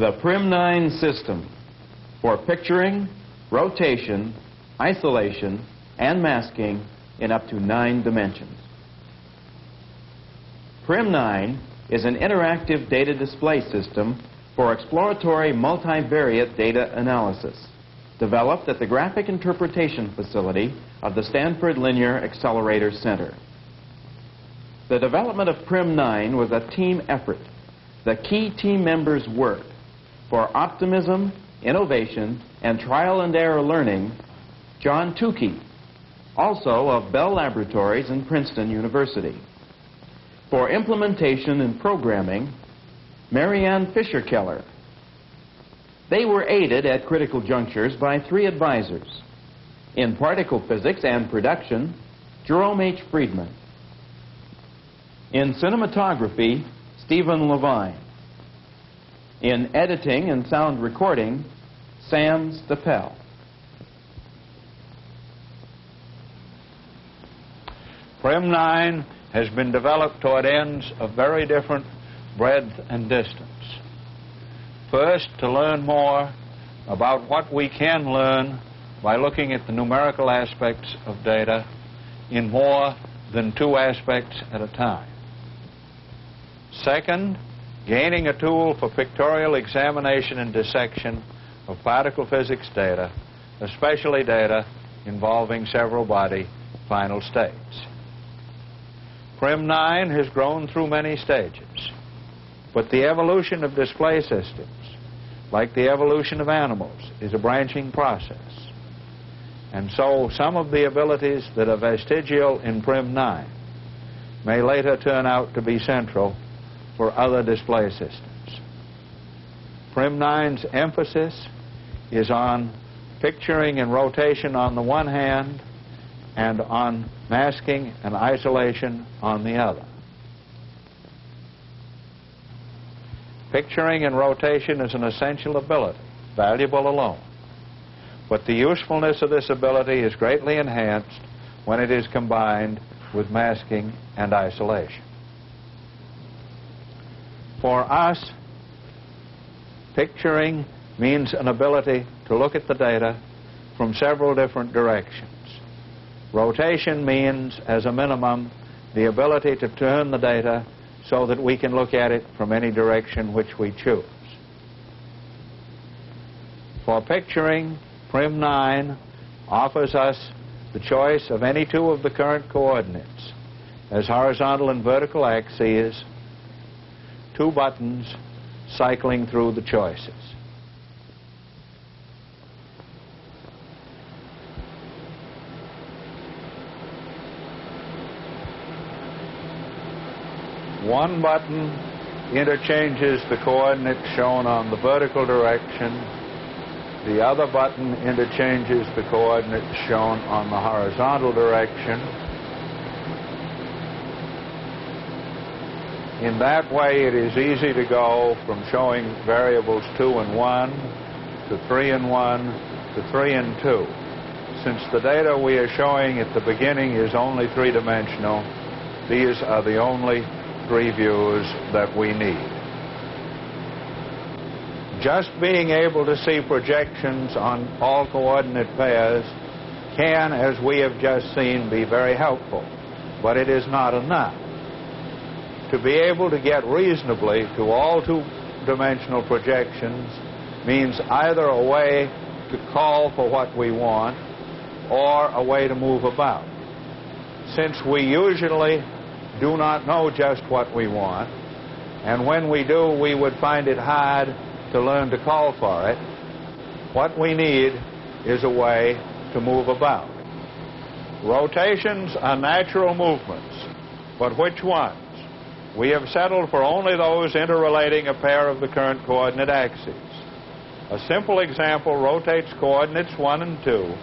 The Prim9 system for picturing, rotation, isolation, and masking in up to 9 dimensions. Prim9 is an interactive data display system for exploratory multivariate data analysis, developed at the Graphic Interpretation Facility of the Stanford Linear Accelerator Center. The development of Prim9 was a team effort. The key team members worked for optimism, innovation, and trial and error learning. John Tukey, also of Bell Laboratories and Princeton University. For implementation and programming, Marianne Fisher-Keller. They were aided at critical junctures by 3 advisors. In particle physics and production, Jerome H. Friedman. In cinematography, Stephen Levine. In editing and sound recording, Sam Stappel. Prim9 has been developed toward ends of very different breadth and distance. First, to learn more about what we can learn by looking at the numerical aspects of data in more than 2 aspects at a time. Second, gaining a tool for pictorial examination and dissection of particle physics data, especially data involving several body final states. Prim9 has grown through many stages, but the evolution of display systems, like the evolution of animals, is a branching process. And so some of the abilities that are vestigial in Prim9 may later turn out to be central for other display systems. Prim9's emphasis is on picturing and rotation on the one hand and on masking and isolation on the other. Picturing and rotation is an essential ability, valuable alone. But the usefulness of this ability is greatly enhanced when it is combined with masking and isolation. For us, picturing means an ability to look at the data from several different directions. Rotation means, as a minimum, the ability to turn the data so that we can look at it from any direction which we choose. For picturing, Prim9 offers us the choice of any 2 of the current coordinates as horizontal and vertical axes, 2 buttons cycling through the choices. One button interchanges the coordinates shown on the vertical direction. The other button interchanges the coordinates shown on the horizontal direction. In that way, it is easy to go from showing variables 2 and 1 to 3 and 1 to 3 and 2. Since the data we are showing at the beginning is only 3-dimensional, these are the only 3 views that we need. Just being able to see projections on all coordinate pairs can, as we have just seen, be very helpful, but it is not enough. To be able to get reasonably to all 2-dimensional projections means either a way to call for what we want or a way to move about. Since we usually do not know just what we want, and when we do, we would find it hard to learn to call for it, what we need is a way to move about. Rotations are natural movements, but which ones? We have settled for only those interrelating a pair of the current coordinate axes. A simple example rotates coordinates 1 and 2,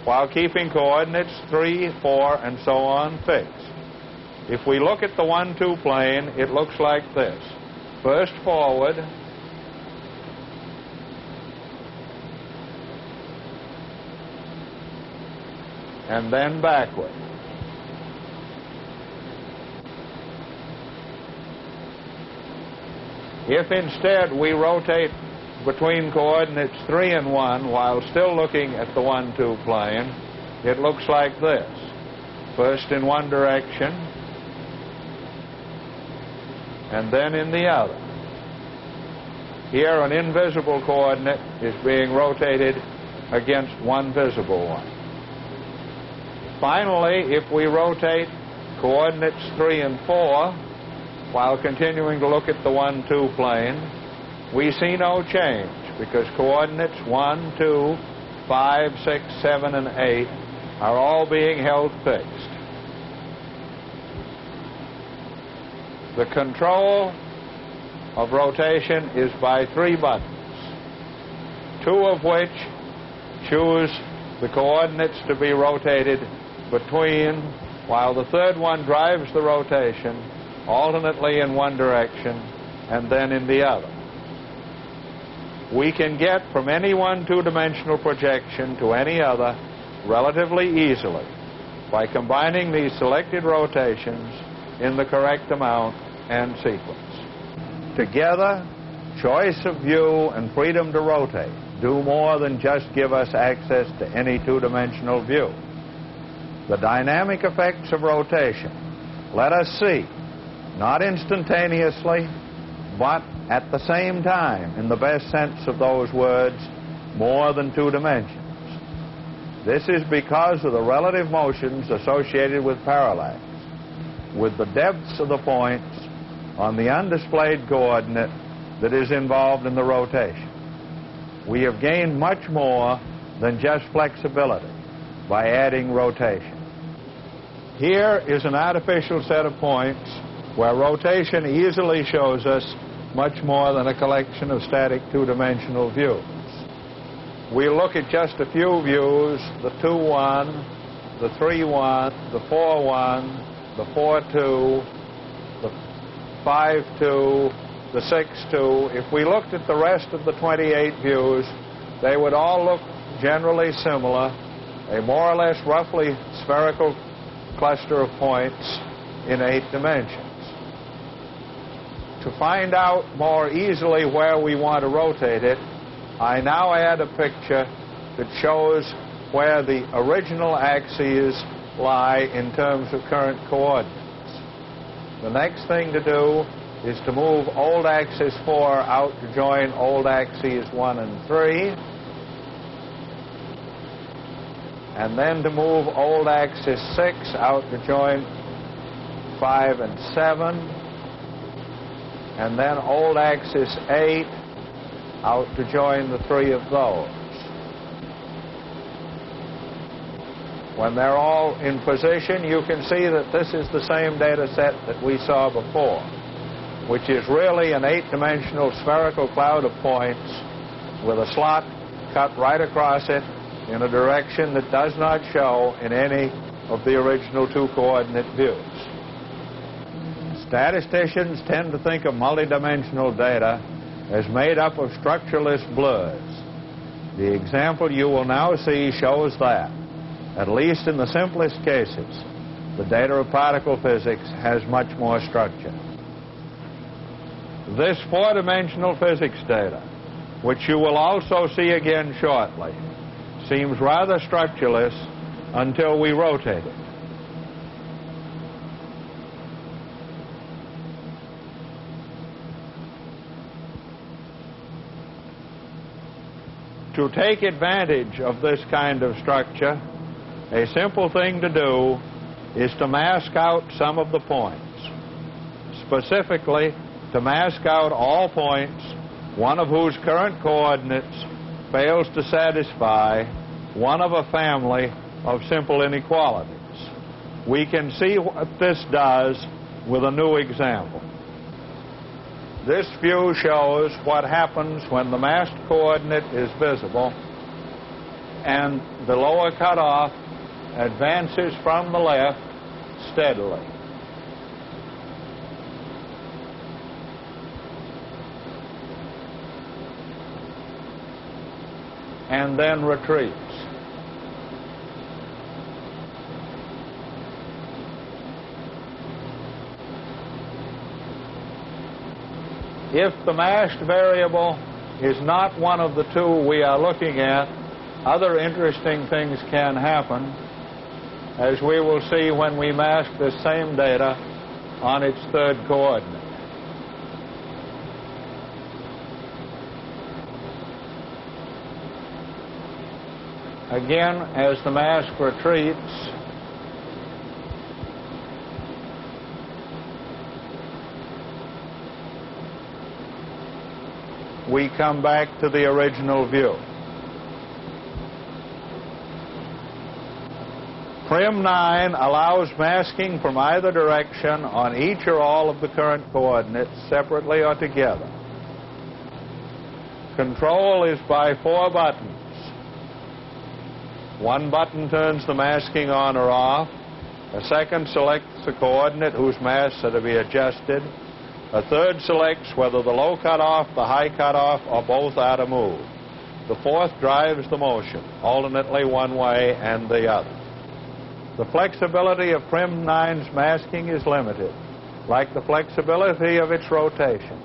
while keeping coordinates 3, 4, and so on fixed. If we look at the 1, 2 plane, it looks like this. First forward, and then backward. If instead we rotate between coordinates 3 and 1 while still looking at the 1-2 plane, it looks like this. First in one direction, and then in the other. Here, an invisible coordinate is being rotated against one visible one. Finally, if we rotate coordinates 3 and 4 while continuing to look at the 1-2 plane, we see no change because coordinates 1, 2, 5, 6, 7, and 8 are all being held fixed. The control of rotation is by 3 buttons, 2 of which choose the coordinates to be rotated between, while the third one drives the rotation alternately in one direction and then in the other. We can get from any one two-dimensional projection to any other relatively easily by combining these selected rotations in the correct amount and sequence. Together, choice of view and freedom to rotate do more than just give us access to any two-dimensional view. The dynamic effects of rotation let us see, not instantaneously, but at the same time, in the best sense of those words, more than 2 dimensions. This is because of the relative motions associated with parallax, with the depths of the points on the undisplayed coordinate that is involved in the rotation. We have gained much more than just flexibility by adding rotation. Here is an artificial set of points where rotation easily shows us much more than a collection of static two-dimensional views. We look at just a few views, the 2-1, the 3-1, the 4-1, the 4-2, the 5-2, the 6-2. If we looked at the rest of the 28 views, they would all look generally similar, a more or less roughly spherical cluster of points in 8 dimensions. To find out more easily where we want to rotate it, I now add a picture that shows where the original axes lie in terms of current coordinates. The next thing to do is to move old axis 4 out to join old axes 1 and 3, and then to move old axis 6 out to join 5 and 7, and then old axis 8 out to join the 3 of those. When they're all in position, you can see that this is the same data set that we saw before, which is really an 8-dimensional spherical cloud of points with a slot cut right across it in a direction that does not show in any of the original 2-coordinate views. Statisticians tend to think of multidimensional data as made up of structureless blurs. The example you will now see shows that, at least in the simplest cases, the data of particle physics has much more structure. This 4-dimensional physics data, which you will also see again shortly, seems rather structureless until we rotate it. To take advantage of this kind of structure, a simple thing to do is to mask out some of the points. Specifically, to mask out all points, one of whose current coordinates fails to satisfy one of a family of simple inequalities. We can see what this does with a new example. This view shows what happens when the masked coordinate is visible and the lower cutoff advances from the left steadily. And then retreats. If the masked variable is not one of the two we are looking at, other interesting things can happen, as we will see when we mask this same data on its third coordinate. Again, as the mask retreats, we come back to the original view. Prim9 allows masking from either direction on each or all of the current coordinates, separately or together. Control is by 4 buttons. One button turns the masking on or off. A second selects the coordinate whose masks are to be adjusted. A third selects whether the low cutoff, the high cutoff, or both are to move. The fourth drives the motion, alternately one way and the other. The flexibility of Prim9's masking is limited, like the flexibility of its rotation,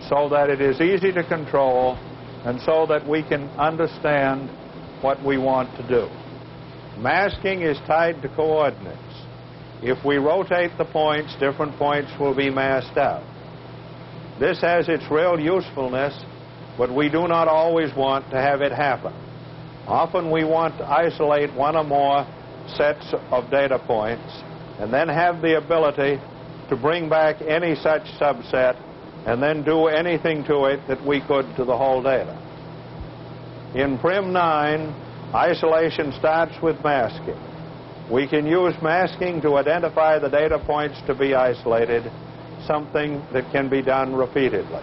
so that it is easy to control and so that we can understand what we want to do. Masking is tied to coordinates. If we rotate the points, different points will be masked out. This has its real usefulness, but we do not always want to have it happen. Often we want to isolate one or more sets of data points and then have the ability to bring back any such subset and then do anything to it that we could to the whole data. In Prim9, isolation starts with masking. We can use masking to identify the data points to be isolated, something that can be done repeatedly.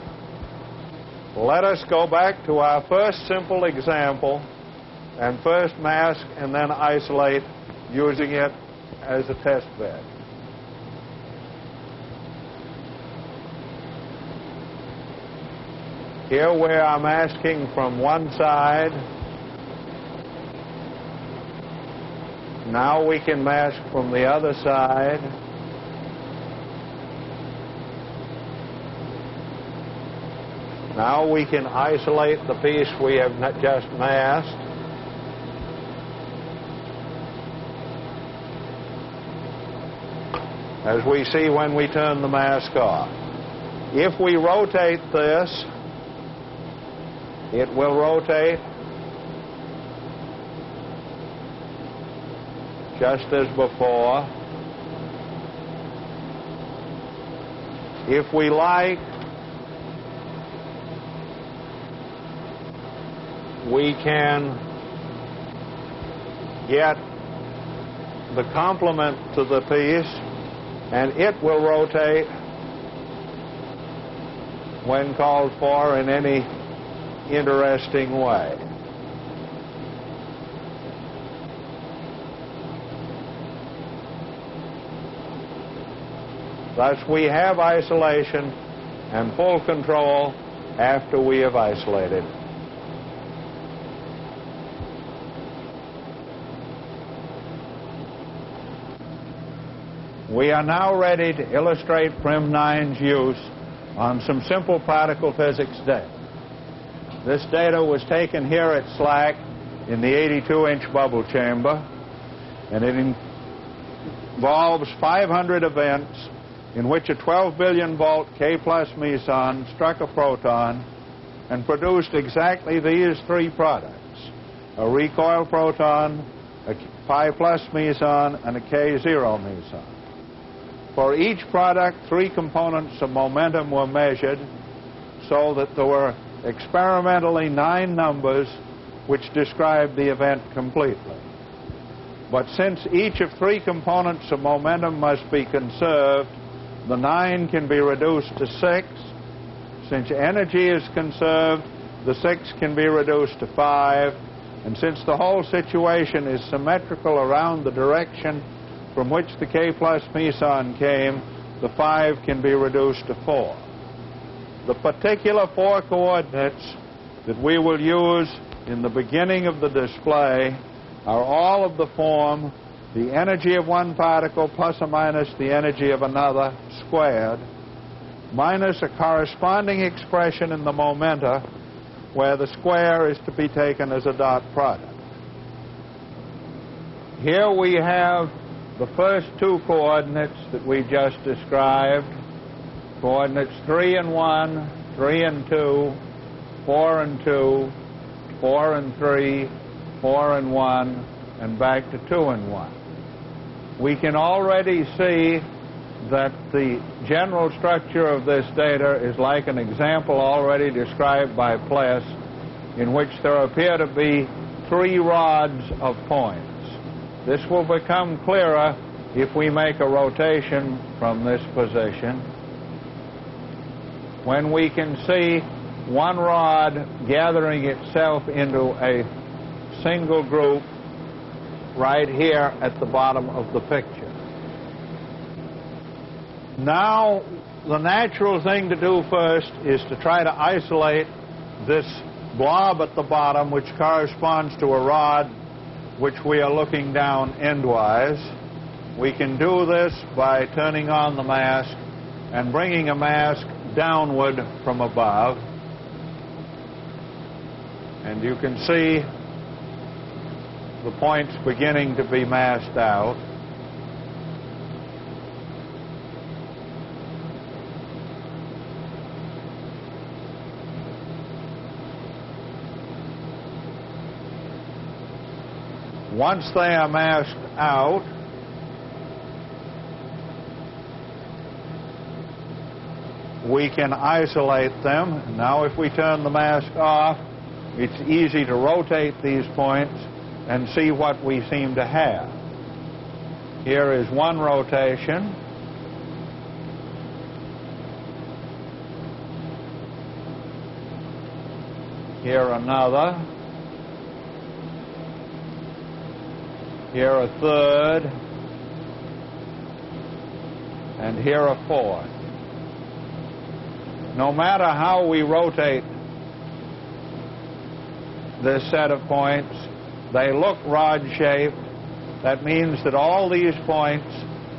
Let us go back to our first simple example and first mask and then isolate using it as a test bed. Here we are masking from one side. Now we can mask from the other side. Now we can isolate the piece we have just masked. As we see when we turn the mask off. If we rotate this, it will rotate just as before. If we like, we can get the complement to the piece, and it will rotate when called for in any interesting way. Thus, we have isolation and full control after we have isolated. We are now ready to illustrate Prim9's use on some simple particle physics data. This data was taken here at SLAC in the 82-inch bubble chamber, and it involves 500 events in which a 12 billion volt K plus meson struck a proton and produced exactly these three products: a recoil proton, a pi plus meson, and a K0 meson. For each product, 3 components of momentum were measured, so that there were experimentally 9 numbers which describe the event completely. But since each of 3 components of momentum must be conserved, the 9 can be reduced to 6. Since energy is conserved, the 6 can be reduced to 5. And since the whole situation is symmetrical around the direction from which the K plus meson came, the 5 can be reduced to 4. The particular 4 coordinates that we will use in the beginning of the display are all of the form the energy of one particle plus or minus the energy of another squared, minus a corresponding expression in the momenta where the square is to be taken as a dot product. Here we have the first two coordinates that we just described, coordinates 3 and 1, 3 and 2, 4 and 2, 4 and 3, 4 and 1, and back to 2 and 1. We can already see that the general structure of this data is like an example already described by Pless, in which there appear to be 3 rods of points. This will become clearer if we make a rotation from this position, when we can see one rod gathering itself into a single group right here at the bottom of the picture. Now, the natural thing to do first is to try to isolate this blob at the bottom, which corresponds to a rod which we are looking down endwise. We can do this by turning on the mask and bringing a mask downward from above. And you can see the points beginning to be masked out. Once they are masked out, we can isolate them. Now, if we turn the mask off, it's easy to rotate these points and see what we seem to have. Here is one rotation. Here another. Here a third. And here a fourth. No matter how we rotate this set of points, they look rod-shaped. That means that all these points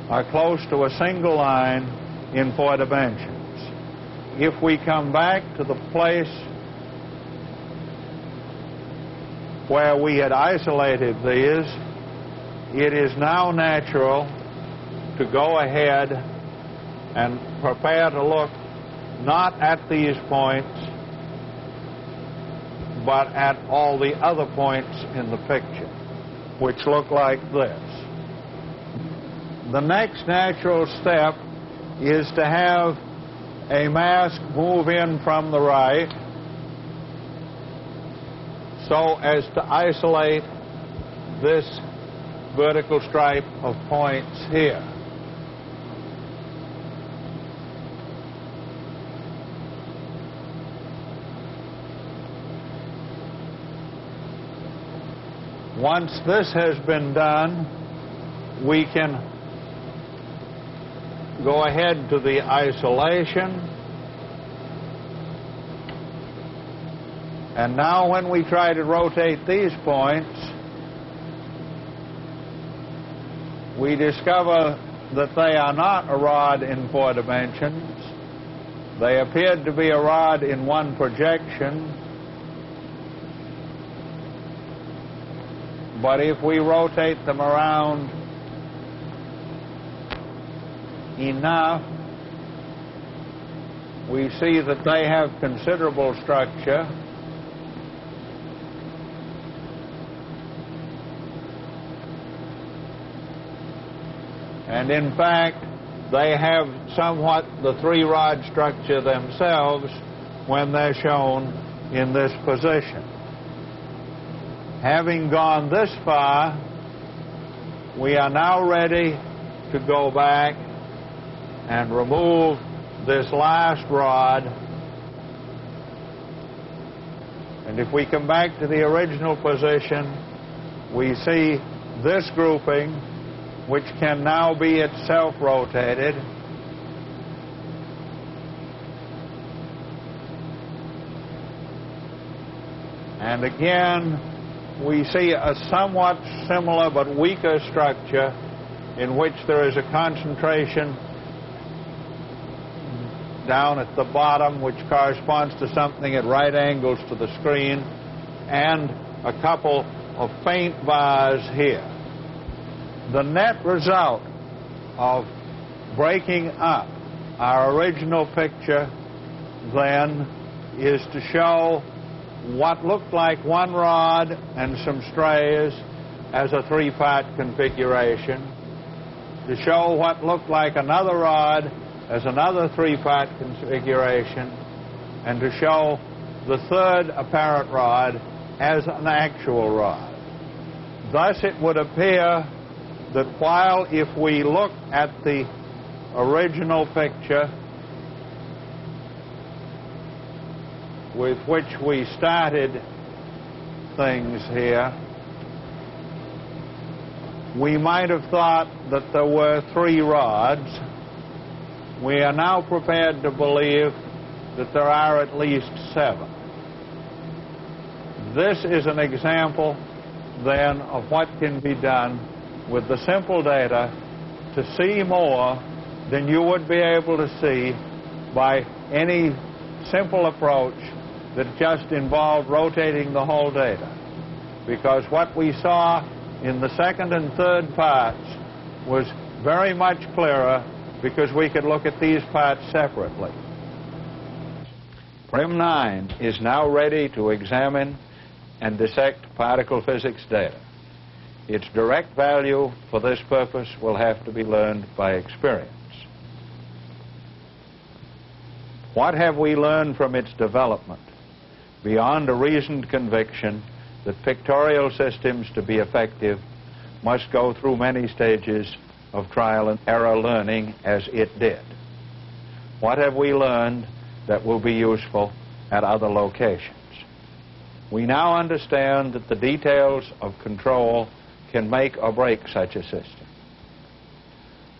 are close to a single line in 4 dimensions. If we come back to the place where we had isolated these, it is now natural to go ahead and prepare to look not at these points, but at all the other points in the picture, which look like this. The next natural step is to have a mask move in from the right so as to isolate this vertical stripe of points here. Once this has been done, we can go ahead to the isolation. And now when we try to rotate these points, we discover that they are not a rod in 4 dimensions. They appeared to be a rod in one projection. But if we rotate them around enough, we see that they have considerable structure. And in fact, they have somewhat the 3-rod structure themselves when they're shown in this position. Having gone this far, we are now ready to go back and remove this last rod. And if we come back to the original position, we see this grouping, which can now be itself rotated. And again, we see a somewhat similar but weaker structure in which there is a concentration down at the bottom, which corresponds to something at right angles to the screen, and a couple of faint bars here. The net result of breaking up our original picture then is to show what looked like one rod and some strays as a three-part configuration, to show what looked like another rod as another three-part configuration, and to show the third apparent rod as an actual rod. Thus it would appear that while if we look at the original picture with which we started things here, we might have thought that there were three rods. We are now prepared to believe that there are at least seven. This is an example, then, of what can be done with the simple data to see more than you would be able to see by any simple approach that just involved rotating the whole data. Because what we saw in the second and third parts was very much clearer because we could look at these parts separately. Prim9 is now ready to examine and dissect particle physics data. Its direct value for this purpose will have to be learned by experience. What have we learned from its development beyond a reasoned conviction that pictorial systems, to be effective, must go through many stages of trial and error learning as it did? What have we learned that will be useful at other locations? We now understand that the details of control can make or break such a system.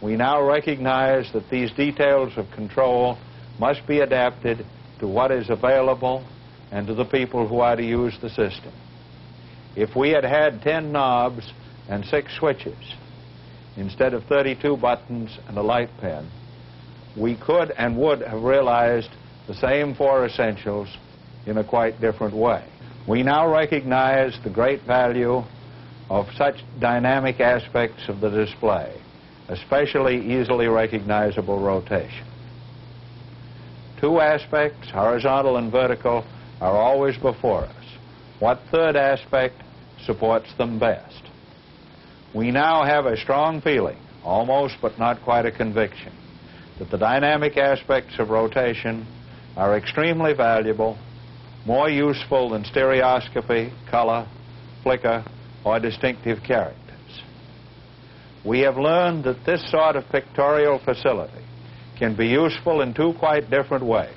We now recognize that these details of control must be adapted to what is available and to the people who are to use the system. If we had had 10 knobs and 6 switches instead of 32 buttons and a light pen, we could and would have realized the same 4 essentials in a quite different way. We now recognize the great value of such dynamic aspects of the display, especially easily recognizable rotation. 2 aspects, horizontal and vertical, are always before us. What third aspect supports them best? We now have a strong feeling, almost but not quite a conviction, that the dynamic aspects of rotation are extremely valuable, more useful than stereoscopy, color, flicker, or distinctive characters. We have learned that this sort of pictorial facility can be useful in 2 quite different ways.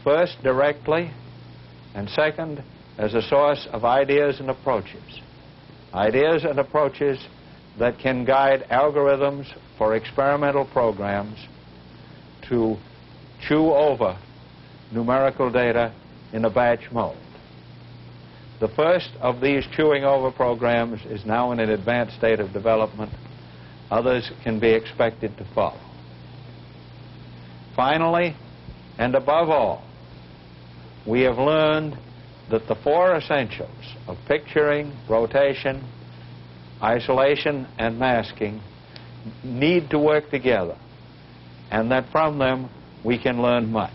First, directly, and second, as a source of ideas and approaches. Ideas and approaches that can guide algorithms for experimental programs to chew over numerical data in a batch mode. The first of these chewing over programs is now in an advanced state of development. Others can be expected to follow. Finally, and above all, we have learned that the 4 essentials of picturing, rotation, isolation, and masking need to work together, and that from them we can learn much.